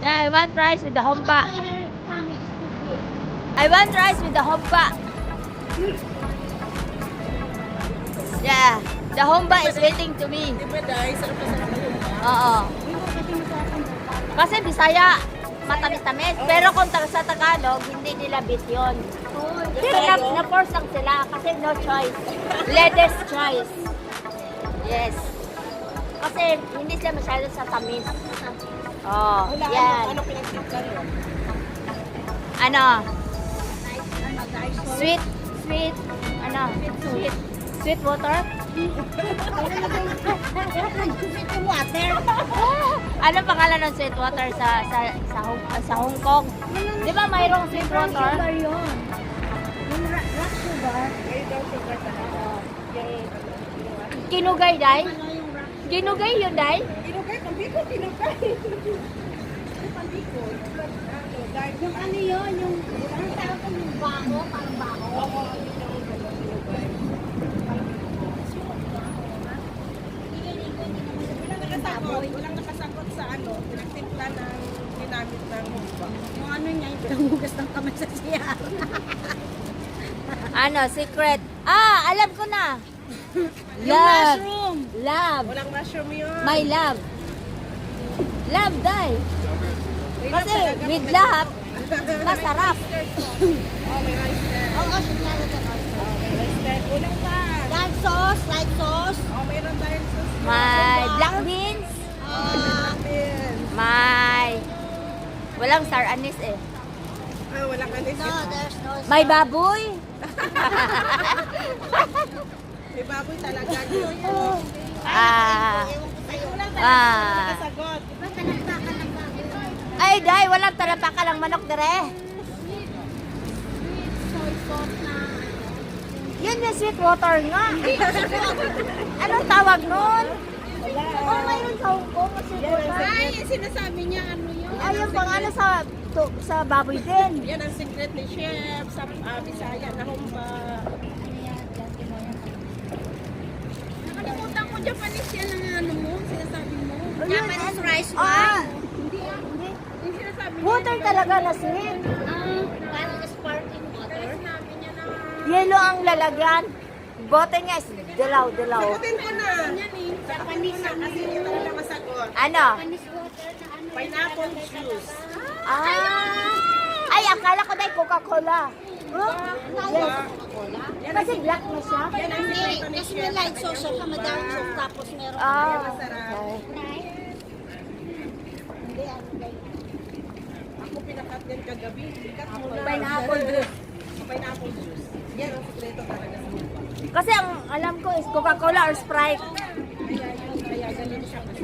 Yeah, I want rice with the humba. I want rice with the humba. Yeah, the humba is waiting to me. Di ba dahil sarap na sarap na yun? Oo. Kasi Bisaya, matamis-tamis. Pero kung sa Tagalog, hindi nila bit yun. Pero na-force lang sila kasi no choice. Ladies choice. Yes. Kasi hindi sila masyado sa tamis. Oh, Wala, yan. ano pinagtimpla nyo? Ano? Sweet, sweet water? Ano pangalan ng sweet water sa Hong Kong? Di ba mayroong sweet water? Kinugay, day? Kinugay yun, day? Kinukay, pambiko, kinukay. Pambiko. Yung ano yun, yung ang tawag ko yung bango, parang bango. Walang nakasagot sa ano, pinagtimpla ng ginamit ng humba. Yung ano niya, yung pinanghugas ng kamay sa siyar. Ano, secret? Ah, alam ko na. Yung mushroom. Love. Walang mushroom yun. My love. Love, day. May Kasi love talaga with kung love, masarap. Oh, may rice there. Oo, sinyalo ka na. Oh, may rice there. Ulang pa. Light sauce, light sauce. Oh, mayroon tayong sauce. May black beans. May... Walang star anise eh. Ah, walang anis. No, there's no sauce. May baboy. May baboy talaga. Yun. Ah... Ewan ko sa'yo. Ah... Nakasagot. Ba't talagpakan ng baboy? Ay, day, walang talapaka lang manok dire. Soy sauce na. Yun yung sweet water nga. Anong tawag nun? Oh, mayroon sa Hong Kong, sweet water. Ay, yung sinasabi niya, ano yun? Ay, yung pangalan sa baboy din. Yan ang secret ni Chef sa Bisaya na humba. Nakalimutan ko Japanese yan ang ano mo, sinasabi mo. Ayun, Japanese rice Ah, wine. hindi. Yung sinasabi niya. Water talaga na sweet. Parang sparkling water. Sinabi niya na. Yellow ang lalagyan. Bote niya is dilaw. Sagutin ko na. Yan eh, Japanese Kasi hindi talaga masagot. Ano? Japanese water na ano. Pineapple juice. Ay, akala ko dahil Coca-Cola. Huh? Yes. Kasi black na siya. Yan ang Hindi, secret ni kasi Chef. may light sauce siya, madami sauce, tapos meron Ah. Masarap. Okay. Hindi, ano ba yun? Ako pinakat din kagabi. Pikat muna. Pineapple juice. Pineapple juice. Yan ang sekreto talaga sa humba. Kasi ang alam ko is Coca-Cola or Sprite. Kaya ganyan siya kasi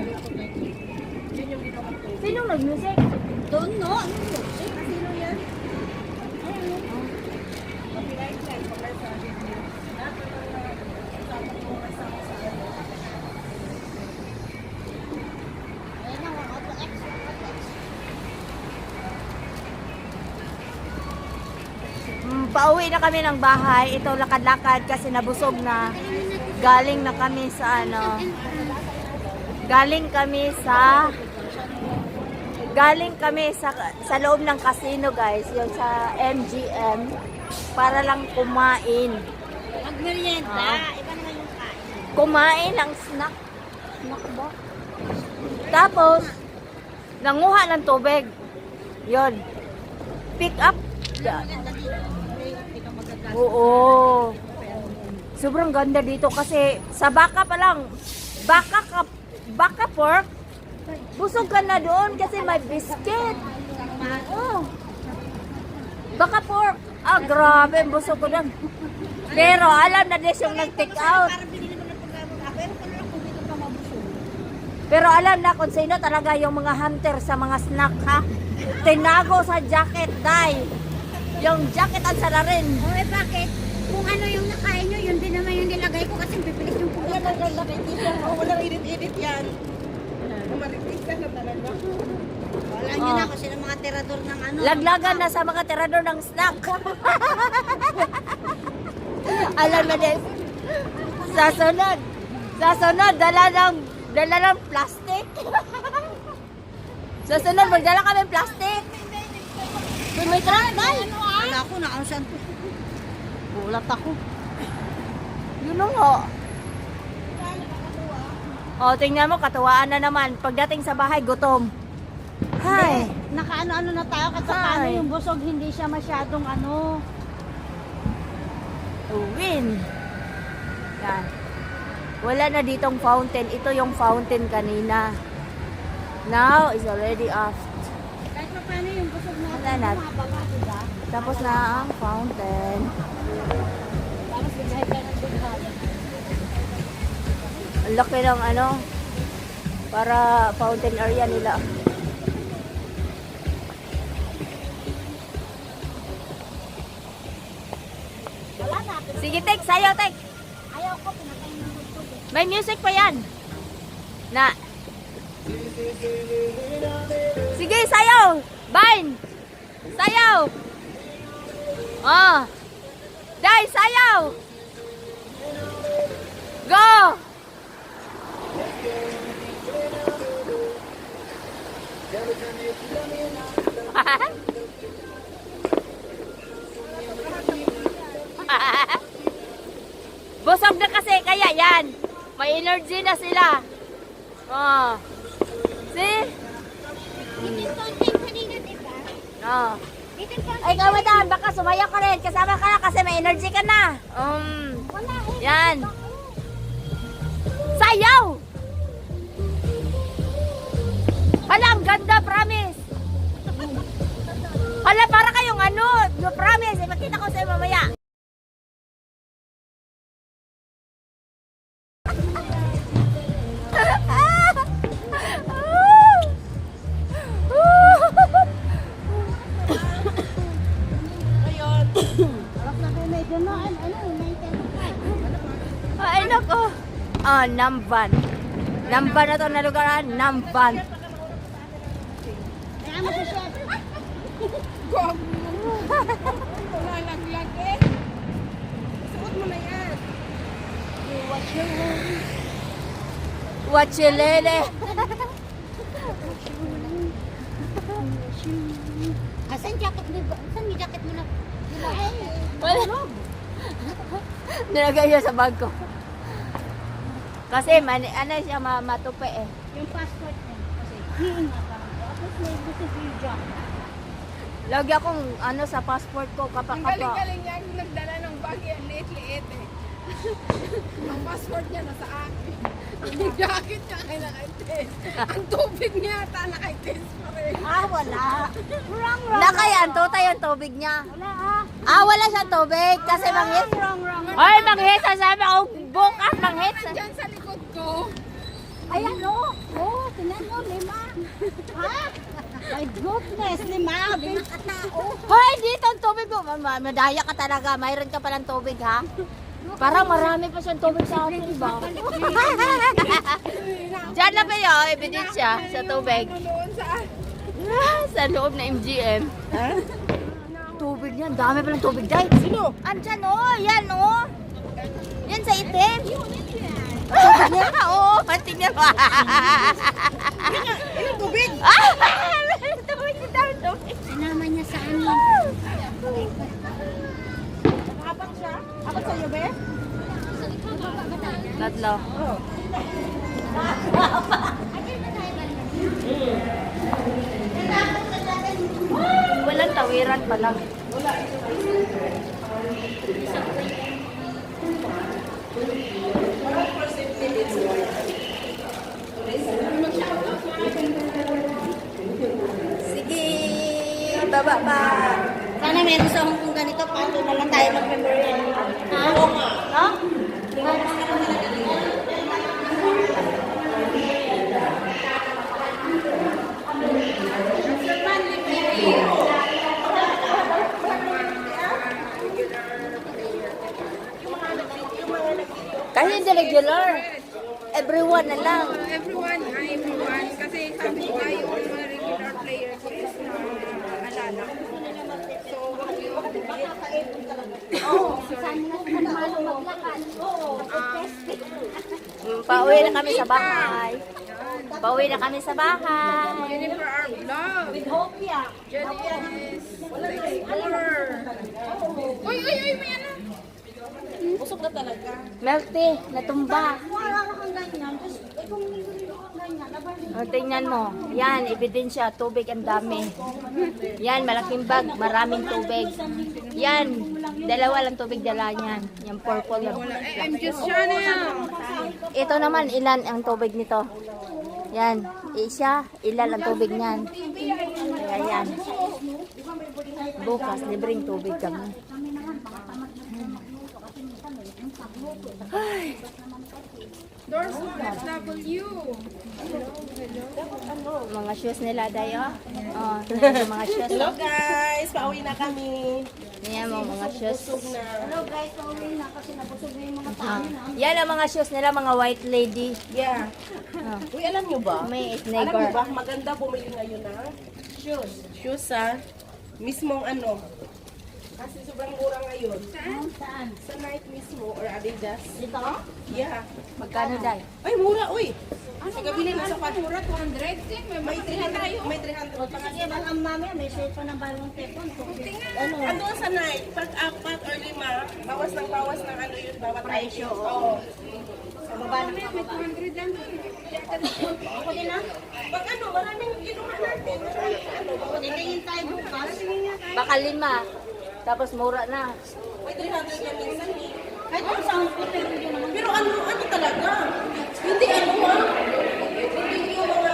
yun yung ginawa ko. Sinong nag-music? Don't know, ano yun? Sino yan? Mapinayin lang. Pagkaya sa video. Dapat kasama ko kasama sa ano. Ayan na, auto extra. Pauwi na kami ng bahay. Ito lakad-lakad kasi nabusog na. Galing na kami sa ano. Galing kami sa loob ng casino, guys. Yung sa MGM para lang kumain. Mag-merienda, iba naman yung kain. Kumain ng snack. Snack ba? Tapos nanguha ng tubig. Yon. Pick up. Maganda dito. Hindi ka magagastos. Oo. Sobrang ganda dito kasi sa baka pa lang, baka pork, busog ka na doon kasi may biscuit. Oh. Baka pork. Ah, grabe, busog ko doon. Pero alam na din yung nag-take out. Parang binili mo ng pagkain pero kung lang kung dito ka mabusog. Pero alam na kung sino talaga yung mga hunter sa mga snack, ha? Tinago sa jacket, dai. Yung jacket ang salarin. O eh bakit? Kung ano yung nakain nyo, yun din naman yung nilagay ko kasi bibilis yung Wala pumunta. nang nakikita yan. Oh, walang edit-edit yan. Maritig ka na talaga. Wala nyo na kasi ng mga tirador ng ano. Laglagan na sa mga tirador ng snack. Alam na din. Sa sunod, dala ng plastic. Sa sunod, magdala kami ng plastic. May truck, day. Wala ako, nakausan ko. Gulat ako. Yun o nga. O, tingnan mo, katuwaan na naman. Pagdating sa bahay, gutom. Hay. Nakaano-ano na tayo kasi paano Ay. yung busog, hindi siya masyadong ano. Win. Yan. Wala na ditong fountain. Ito yung fountain kanina. Now, it's already off. Kahit pa paano yung busog natin, Wala na. mababa, diba? Tapos na ang fountain. Tapos bigay ka ng bigay. Ang laki ng ano, para fountain area nila. Wala na. Sige, tek, sayaw, tek. Ayaw ko, pinakain ng tubig. May music pa yan. Na. Sige, sayaw. Vine. Sayaw. Oh. Dai, sayaw. Go. Busog na kasi, kaya yan. May energy na sila. Oh. See? Dito fountain kanina, diba? Oh. Dito fountain. Ay, kamadaan, baka sumayaw ka rin. Kasama ka na kasi may energy ka na. Wala eh. Yan. Sayaw! Hala, ang ganda, promise. Hala, para kayong ano, no, promise. Makita ko sa'yo mamaya. Alas na kayo may dumaan. Ano, may tenok. Ay, nako. Oh, Namban. Namban na to na lugaran. Namban. Kaya mo si Chef. Gog mo. Wala laglag eh. Suot mo na yan. Wachilele. Asan jacket mo? Asan yung jacket mo na? Wala. Nilagay niya sa bag ko. Kasi ano siya matupi eh. Yung passport niya. Kasi hihinga ka. Tapos may gusto yung jacket. Lagi akong ano sa passport ko Ang kapag galing-galing niya nagdala ng bag yan. Liit-liit eh. Ang passport niya nasa akin. Ang jacket niya kay nakaitis. Ang tubig niya ata nakaitis pa rin. Ah, wala. Wrong. Nakayanto tayo yung tubig niya. Wala ah. Wala siyang tubig kasi manghit. Wrong. Hoy, manghit sabi ko bukas manghit. Nandyan sa likod ko. Ayan o. Oh, tinan mo, 5. Ha? My goodness, 5 katao. Hoy, dito ang tubig ko. Madaya ka talaga. Mayroon ka palang tubig ha. Parang marami pa siyang tubig sa akin, di ba? Diyan na pa yun, ebidensya sa tubig. Doon sa Sa loob na MGM. Tubig niya, ang dami palang tubig dahil. Sino? Andyan oh, yan oh. Yan sa itim. Tubig niya? Oo, tingnan mo. Ilang tubig? Tubig niya, dami tubig. Sinama niya sa ano. Apat siya? Apat sa'yo, be? Tatlo. Oo. Walang tawiran pa lang. Sige, baba pa. Sana meron sa Hong Kong ganito, paano na lang tayo mag-memorial. Ha? Oo nga. Ha? Kasi hindi regular. Everyone na lang. Everyone. Kasi sabi ko nga yung mga regular players is na alala ko. So, wag yung Sana na manalo maglakad. Oo. Pauwi na kami sa bahay. Pauwi na kami sa bahay. Jennifer our vlog. With Hopia. Janice. Explorer. Uy, may ano. Busog na talaga. Milk tea, natumba. Wala ka kang ganyan. Tapos, kung hindi ko kang ganyan, O, tingnan mo. Yan, ebidensya. Tubig ang dami. Yan, malaking bag. Maraming tubig. Yan, dalawa lang tubig dala yan. Yung purple lang. I'm just Chanel. Ito naman, ilan ang tubig nito? Yan, isa, ilan ang tubig niyan? Kaya yan. Bukas, libreng tubig kami. Doors W. Mga shoes nila, Dayo. Oh, tingnan mo mga shoes. Hello guys, pauwi na kami. Yan mo, mga shoes. hello guys, pauwi na kasi nabusog na yung mga tao na. Yan ang mga shoes nila, mga white lady. Yeah. Oh, Uy, alam nyo ba? may Alam nyo sneaker. ba, maganda bumili ngayon na shoes. Shoes ha? Mismong ano. Kasi sobrang mura ngayon. Saan? Sa Nike mismo or Adidas. Dito? Yeah. Magkano, Day? Ay, mura. Uy. Pagkabili na sa pat. Mura 200. May 300. May 300 pa Kasi baka mamaya may set pa ng bagong tepon. Ano? Ano sa Nike? Pag 4 or 5, bawas ng ano yun, bawat presyo. Oo. Sa baba ng May 200 lang. ako din na. Pag ano, maraming kinuha natin. Ano, Titingin tayo bukas. Baka 5. Tapos mura na. may 300 yan minsan eh. Kahit kung saan ko, pero hindi naman. Pero ano talaga? Hindi ano ha? Hindi yung mga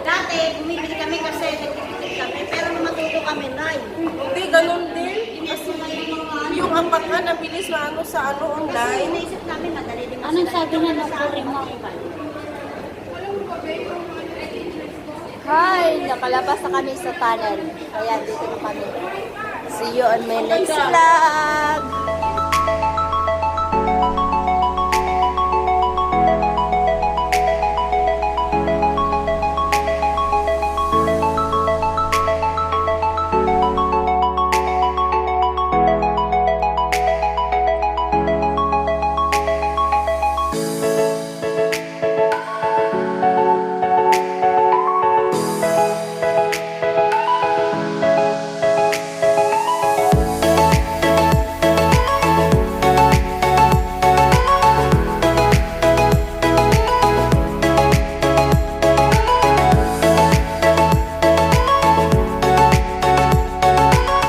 Dati, bumibili kami kasi nagtitipid kami, pero matuto kami na Hindi, ganun din. Kasi may mga Yung apat nga, nabilis na ano sa ano online. Iniisip namin, madali din. Anong sabi na ng mo? Hi! Nakalabas na kami sa tunnel. Ayan, dito na kami. See you on my next vlog!